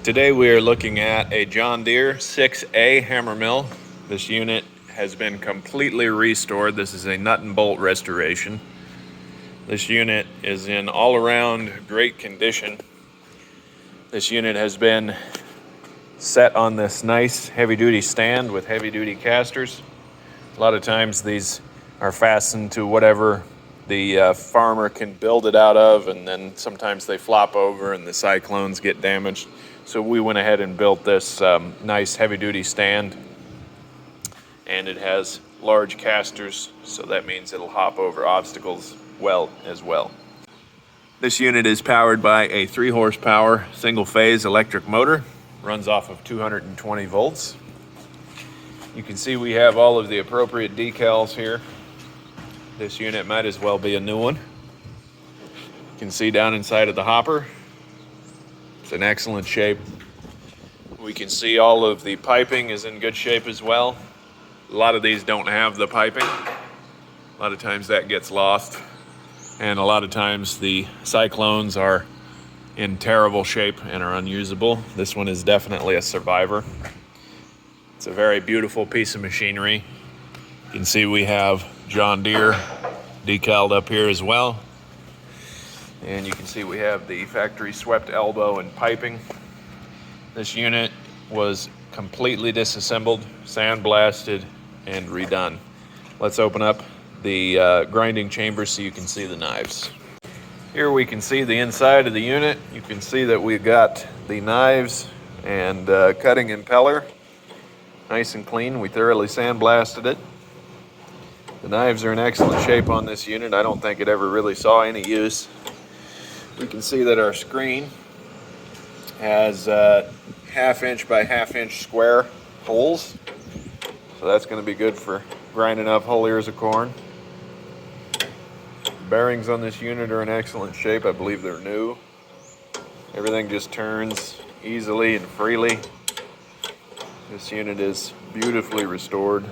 Today we are looking at a John Deere 6A hammer mill. This unit has been completely restored. This is a nut and bolt restoration. This unit is in all around great condition. This unit has been set on this nice heavy duty stand with heavy duty casters. A lot of times these are fastened to whatever the farmer can build it out of, and then sometimes they flop over and the cyclones get damaged. So we went ahead and built this nice heavy duty stand, and it has large casters, so that means it'll hop over obstacles well as well. This unit is powered by a 3 horsepower single phase electric motor, runs off of 220 volts. You can see we have all of the appropriate decals here. This unit might as well be a new one. You can see down inside of the hopper, it's in excellent shape. We can see all of the piping is in good shape as well. A lot of these don't have the piping. A lot of times that gets lost. And a lot of times the cyclones are in terrible shape and are unusable. This one is definitely a survivor. It's a very beautiful piece of machinery. You can see we have John Deere decaled up here as well. And you can see we have the factory swept elbow and piping. This unit was completely disassembled, sandblasted, and redone. Let's open up the grinding chamber so you can see the knives. Here we can see the inside of the unit. You can see that we've got the knives and cutting impeller. Nice and clean. We thoroughly sandblasted it. The knives are in excellent shape on this unit. I don't think it ever really saw any use. We can see that our screen has 1/2 inch by 1/2 inch square holes. So that's going to be good for grinding up whole ears of corn. Bearings on this unit are in excellent shape. I believe they're new. Everything just turns easily and freely. This unit is beautifully restored.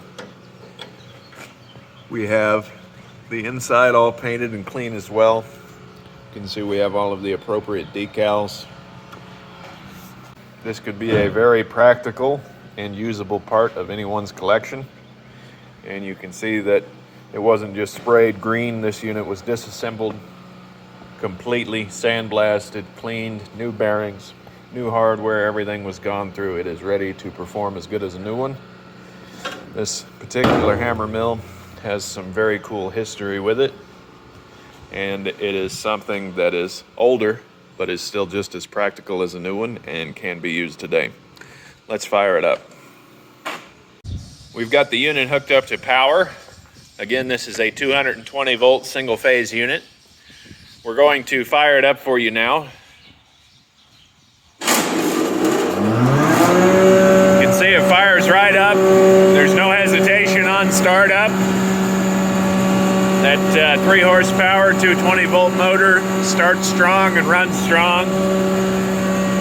We have the inside all painted and clean as well. You can see we have all of the appropriate decals. This could be a very practical and usable part of anyone's collection. And you can see that it wasn't just sprayed green. This unit was disassembled, completely sandblasted, cleaned, new bearings, new hardware, everything was gone through. It is ready to perform as good as a new one. This particular hammer mill has some very cool history with it, and it is something that is older but is still just as practical as a new one and can be used today. Let's fire it up. We've got the unit hooked up to power. Again, this is a 220 volt single phase unit. We're going to fire it up for you now. You can see it fires right up. There's no hesitation on startup. That 3 horsepower, 220 volt motor starts strong and runs strong.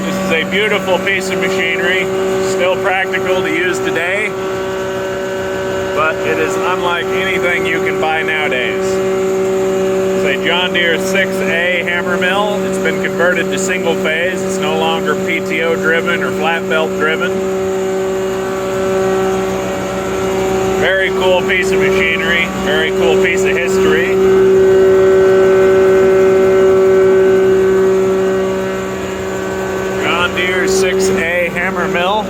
This is a beautiful piece of machinery, still practical to use today, but it is unlike anything you can buy nowadays. It's a John Deere 6A hammer mill. It's been converted to single phase. It's no longer PTO driven or flat belt driven. Very cool piece of machinery, very cool piece of history. John Deere 6A hammer mill.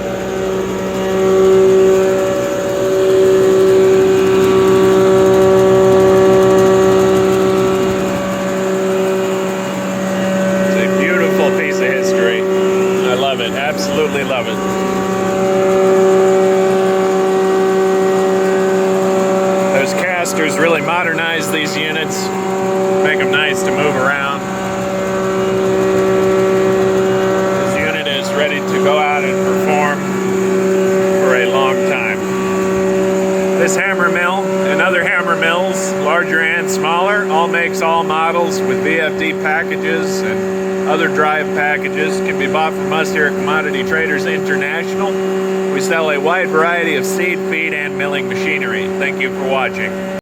It's a beautiful piece of history. I love it, absolutely love it. Casters really modernize these units, make them nice to move around. This unit is ready to go out and perform for a long time. This hammer mill and other hammer mills, larger and smaller, all makes all models with VFD packages and other drive packages, can be bought from us here at Commodity Traders International. We sell a wide variety of seed, feed, and milling machinery. Thank you for watching.